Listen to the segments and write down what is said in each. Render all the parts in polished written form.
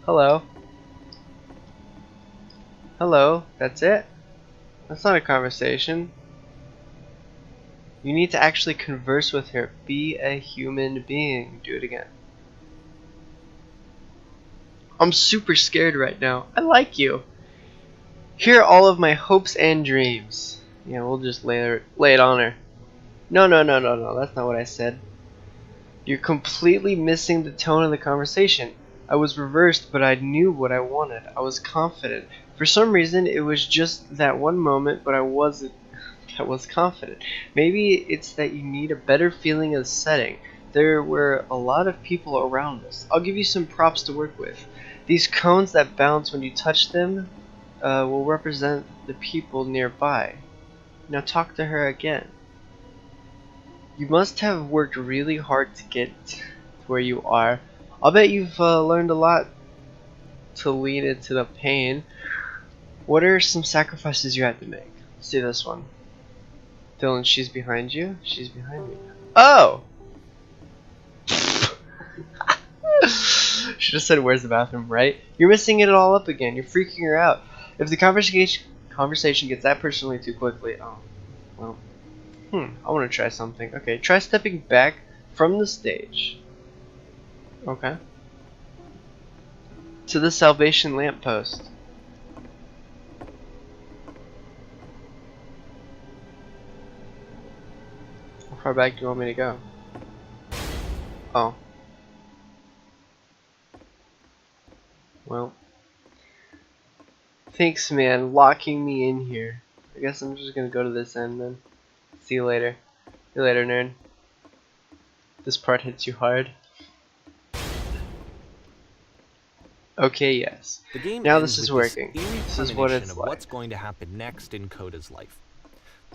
Hello. Hello. That's it? That's not a conversation. You need to actually converse with her. Be a human being. Do it again. I'm super scared right now. I like you. Here are all of my hopes and dreams. Yeah, we'll just lay it on her. No, that's not what I said. You're completely missing the tone of the conversation. I was reversed, but I knew what I wanted. I was confident. For some reason, it was just that one moment, but I wasn't. I was confident. Maybe it's that you need a better feeling of the setting. There were a lot of people around us. I'll give you some props to work with. These cones that bounce when you touch them will represent the people nearby. Now talk to her again. You must have worked really hard to get to where you are. I'll bet you've learned a lot to lean into the pain. What are some sacrifices you had to make? Let's see this one. Dylan, she's behind you? She's behind me. Oh! Should have said where's the bathroom, right? You're messing it all up again. You're freaking her out. If the conversation gets that personally too quickly, oh, well. I want to try something. Okay, try stepping back from the stage. Okay. To the Salvation lamppost. How far back do you want me to go? Oh. Well. Thanks, man, locking me in here. I guess I'm just gonna go to this end then. See you later. See you later, nerd. This part hits you hard. Okay, yes. The game now ends this is with working. This is what it's of like. What's going to happen next in Coda's life?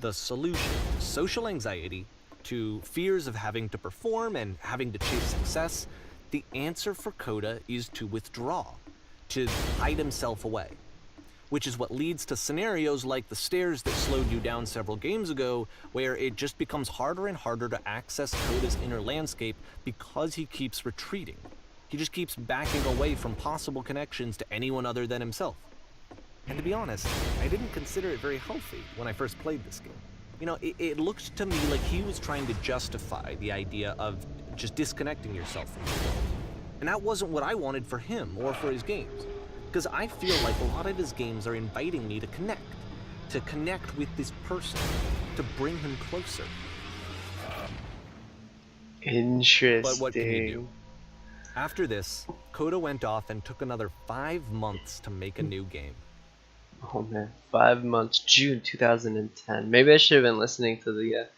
The solution to social anxiety, to fears of having to perform and having to chase success, the answer for Coda is to withdraw, to hide himself away. Which is what leads to scenarios like the stairs that slowed you down several games ago, where it just becomes harder and harder to access Coda's inner landscape because he keeps retreating. He just keeps backing away from possible connections to anyone other than himself. And to be honest, I didn't consider it very healthy when I first played this game. You know, it looked to me like he was trying to justify the idea of just disconnecting yourself from the world. And that wasn't what I wanted for him or for his games. Because I feel like a lot of his games are inviting me to connect with this person, to bring him closer. Interesting. But what can you do? After this, Coda went off and took another 5 months to make a new game. Oh man, 5 months, June 2010. Maybe I should have been listening to the,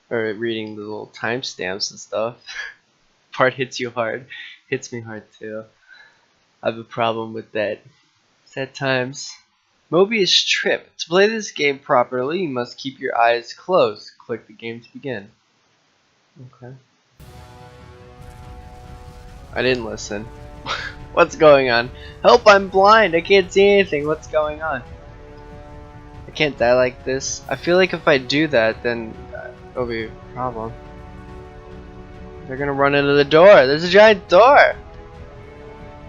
or reading the little timestamps and stuff. Part hits you hard, hits me hard too. I have a problem with that. Sad times. Mobius Trip. To play this game properly, you must keep your eyes closed. Click the game to begin. Okay. I didn't listen. What's going on? Help, I'm blind. I can't see anything. What's going on? I can't die like this. I feel like if I do that, then it'll be a problem. They're gonna run into the door. There's a giant door.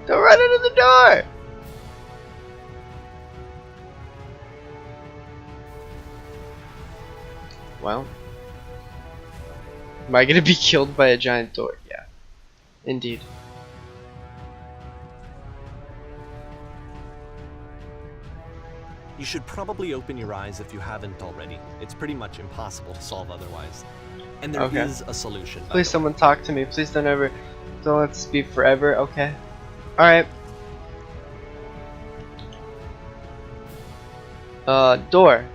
Don't run into the door! Well. Am I gonna be killed by a giant door? Yeah. Indeed. You should probably open your eyes if you haven't already. It's pretty much impossible to solve otherwise. And there is a solution. Please someone talk to me. Please don't let this be forever, okay? Alright. Door.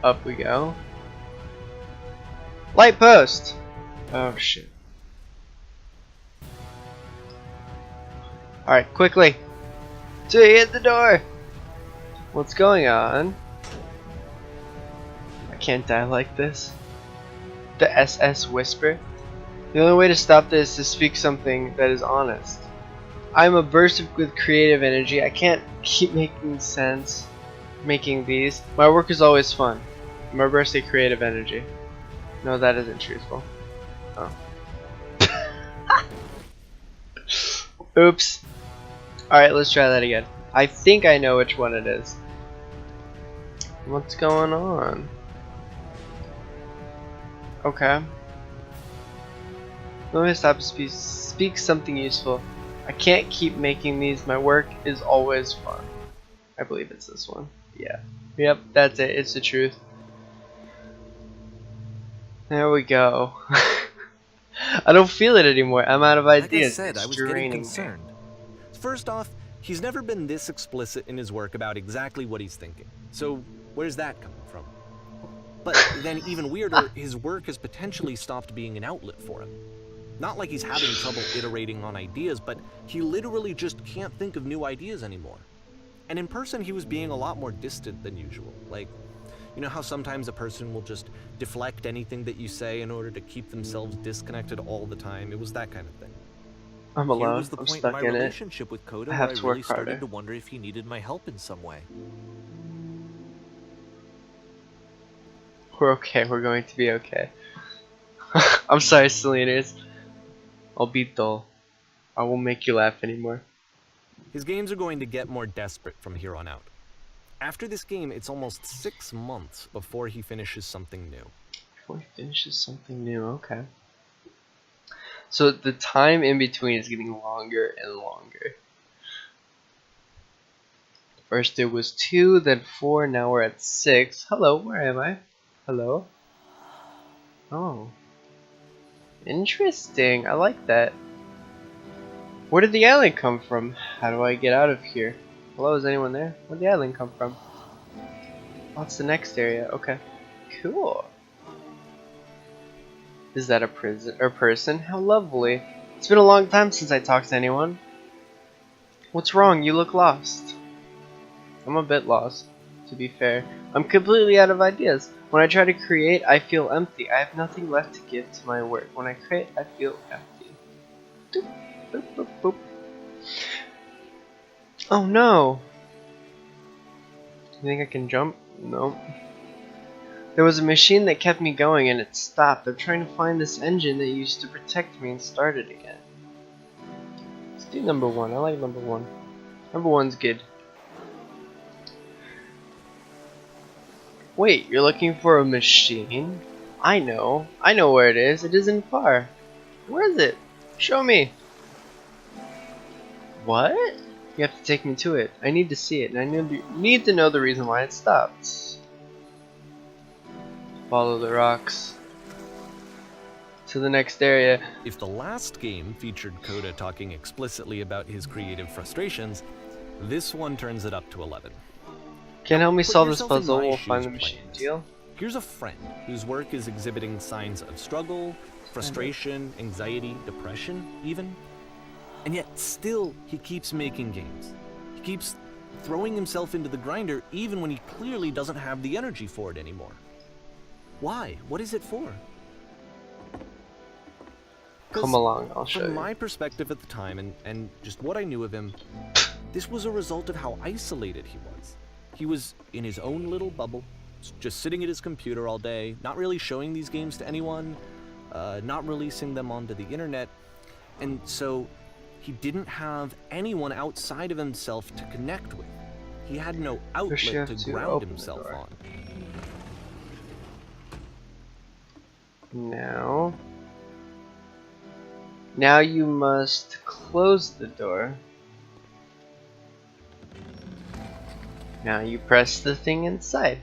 Up we go. Light post! Oh shit. Alright, quickly! To hit the door! What's going on? I can't die like this. The SS Whisper? The only way to stop this is to speak something that is honest. I'm a burst with creative energy. I can't keep making these. My work is always fun. I'm a burst of creative energy. No, that isn't truthful. Oh. Oops. Alright, let's try that again. I think I know which one it is. What's going on? Okay. Let me stop and speak something useful. I can't keep making these. My work is always fun. I believe it's this one. Yeah. Yep, that's it. It's the truth. There we go. I don't feel it anymore. I'm out of ideas. Like I said, it's I was draining getting concerned. First off, he's never been this explicit in his work about exactly what he's thinking. So where's that coming from? But then even weirder, his work has potentially stopped being an outlet for him. Not like he's having trouble iterating on ideas, but he literally just can't think of new ideas anymore. And in person, he was being a lot more distant than usual. Like, you know how sometimes a person will just deflect anything that you say in order to keep themselves disconnected all the time? It was that kind of thing. I'm Here alone. was the I'm point in stuck my in it. relationship with Coda I where have I to really work harder. started to wonder if he needed my help in some way. We're okay. We're going to be okay. I'm sorry, Salinas. I'll be dull. I won't make you laugh anymore. His games are going to get more desperate from here on out. After this game, it's almost 6 months before he finishes something new. Before he finishes something new, okay. So the time in between is getting longer and longer. First it was 2, then 4, now we're at 6. Hello, where am I? Hello? Oh. Interesting, I like that. Where did the island come from? How do I get out of here? Hello, is anyone there? Where did the island come from? What's the next area? Okay. Cool. Is that a prison or person? How lovely. It's been a long time since I talked to anyone. What's wrong? You look lost. I'm a bit lost, to be fair. I'm completely out of ideas. When I try to create, I feel empty. I have nothing left to give to my work. When I create, I feel empty. Doop, boop, boop, boop. Oh no! You think I can jump? No. There was a machine that kept me going and it stopped. I'm trying to find this engine that used to protect me and start it again. Let's do number 1. I like number 1. Number 1's good. Wait, you're looking for a machine? I know where it is. It isn't far. Where is it? Show me. What? You have to take me to it. I need to see it, and I need to know the reason why it stopped. Follow the rocks to the next area. If the last game featured Coda talking explicitly about his creative frustrations, this one turns it up to 11. Can't help me Put solve this yourself in puzzle. my We'll shoes, find the machine. players. Deal? Here's a friend whose work is exhibiting signs of struggle, frustration, anxiety, depression, even. And yet still he keeps making games. He keeps throwing himself into the grinder even when he clearly doesn't have the energy for it anymore. Why? What is it for? Come along, I'll show From you. my perspective at the time and just what I knew of him, this was a result of how isolated he was. He was in his own little bubble, just sitting at his computer all day, not really showing these games to anyone, not releasing them onto the internet, and so he didn't have anyone outside of himself to connect with. He had no outlet to ground himself on. Now you must close the door. Now you press the thing inside.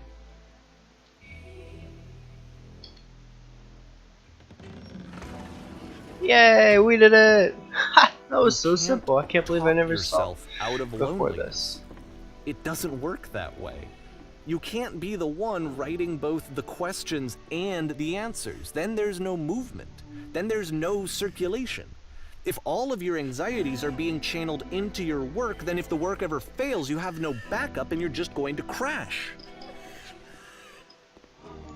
Yay, we did it! Ha! That was so simple. I can't believe I never saw yourself out of before loneliness. this. It doesn't work that way. You can't be the one writing both the questions and the answers. Then there's no movement. Then there's no circulation. If all of your anxieties are being channeled into your work, then if the work ever fails, you have no backup and you're just going to crash.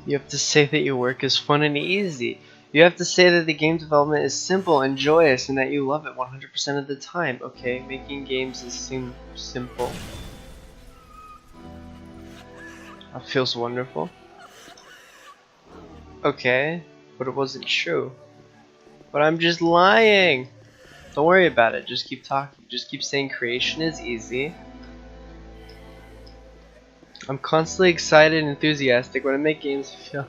You have to say that your work is fun and easy. You have to say that the game development is simple and joyous and that you love it 100% of the time. Okay, making games is simple. That feels wonderful. Okay, but it wasn't true. But I'm just lying. Don't worry about it. Just keep talking. Just keep saying creation is easy. I'm constantly excited and enthusiastic when I make games. I feel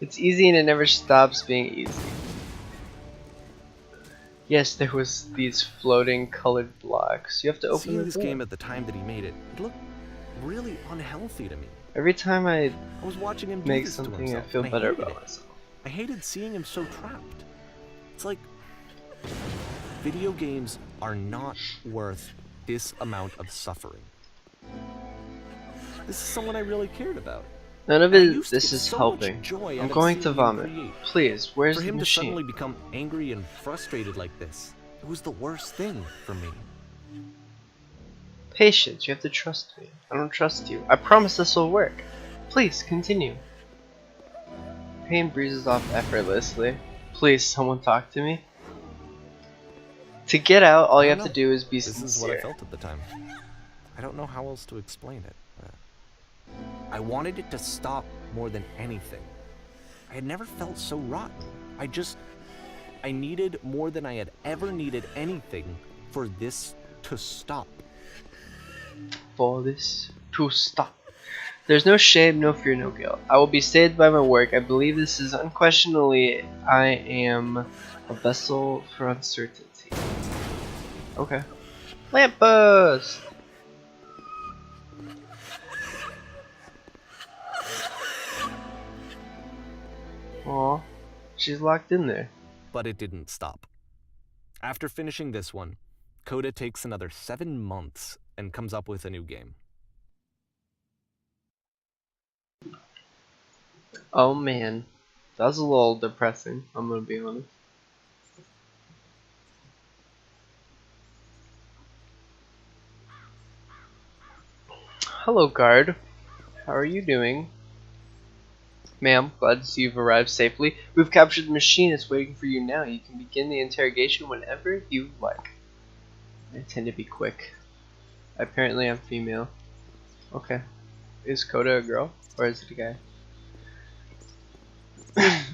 it's easy and it never stops being easy. Yes, there was these floating colored blocks. You have to open Seeing the this door. game at the time that he made it, it looked really unhealthy to me. Every time I I was watching him do make this to something, I himself, feel and better hated about it. myself. I hated seeing him so trapped. It's like video games are not worth this amount of suffering. This is someone I really cared about. None of I it. used to This get is so helping. much joy I'm out of going to seeing him vomit. create. Please, where's For the him to machine? suddenly become angry and frustrated like this, it was the worst thing for me. Patience, you have to trust me. I don't trust you. I promise this will work. Please, continue. Pain breezes off effortlessly. Please, someone talk to me. To get out, all you I have don't to do is be This is what I sincere. felt at the time. I don't know how else to explain it. I wanted it to stop more than anything. I had never felt so rotten. I needed more than I had ever needed anything for this to stop. For this to stop. There's no shame, no fear, no guilt. I will be saved by my work. I believe this is unquestionably. I am a vessel for uncertainty. Okay. Lamppost! Aw, she's locked in there. But it didn't stop. After finishing this one, Coda takes another 7 months and comes up with a new game. Oh man, that was a little depressing, I'm gonna be honest. Hello, guard. How are you doing? Ma'am, glad to see you've arrived safely. We've captured the machine. It's waiting for you now. You can begin the interrogation whenever you like. I tend to be quick. Apparently I'm female. Okay. Is Coda a girl? Or is it a guy?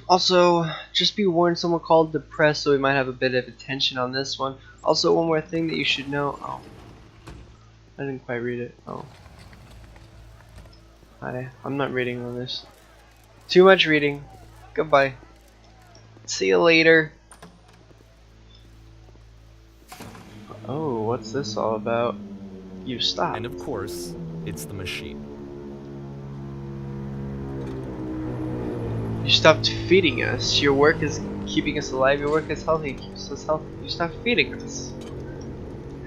Also, just be warned, someone called depressed, so we might have a bit of attention on this one. Also, one more thing that you should know. Oh. I didn't quite read it. Oh. Hi. I'm not reading on this. Too much reading. Goodbye. See you later. Oh, what's this all about? You stopped. And of course, it's the machine. You stopped feeding us. Your work is keeping us alive. Your work is healthy. It keeps us healthy. You stopped feeding us.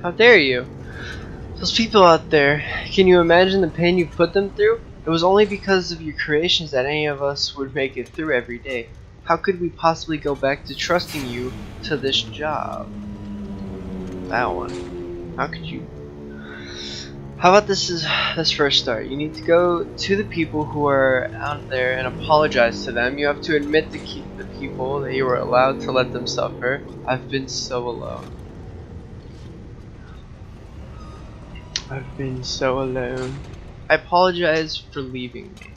How dare you? Those people out there, can you imagine the pain you put them through? It was only because of your creations that any of us would make it through every day. How could we possibly go back to trusting you to this job? That one. How could you? How about this first start? You need to go to the people who are out there and apologize to them. You have to admit to keep the people that you were allowed to let them suffer. I've been so alone. I've been so alone. I apologize for leaving me.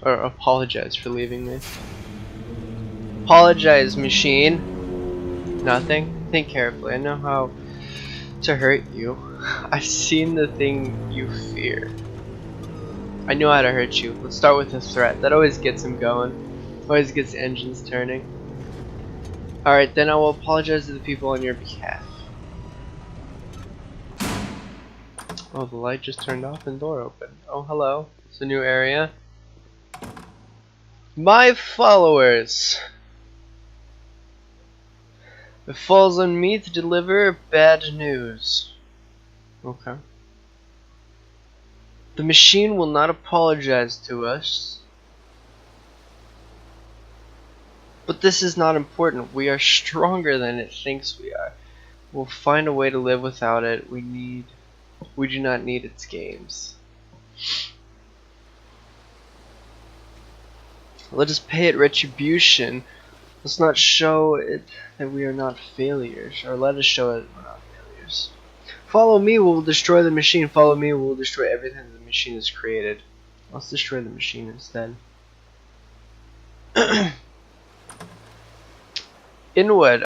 Or apologize for leaving me. Apologize, machine. Nothing. Think carefully. I know how to hurt you. I've seen the thing you fear. I know how to hurt you. Let's start with a threat. That always gets him going. Always gets engines turning. Alright, then I will apologize to the people on your behalf. Oh, the light just turned off and door opened. Oh, hello. It's a new area. My followers! It falls on me to deliver bad news. Okay. The machine will not apologize to us. But this is not important. We are stronger than it thinks we are. We'll find a way to live without it. We do not need its games. Let us pay it retribution. Let's not show it that we are not failures, or let us show it we're not failures. Follow me, we'll destroy the machine. Follow me, we'll destroy everything the machine has created. Let's destroy the machine instead. Inward.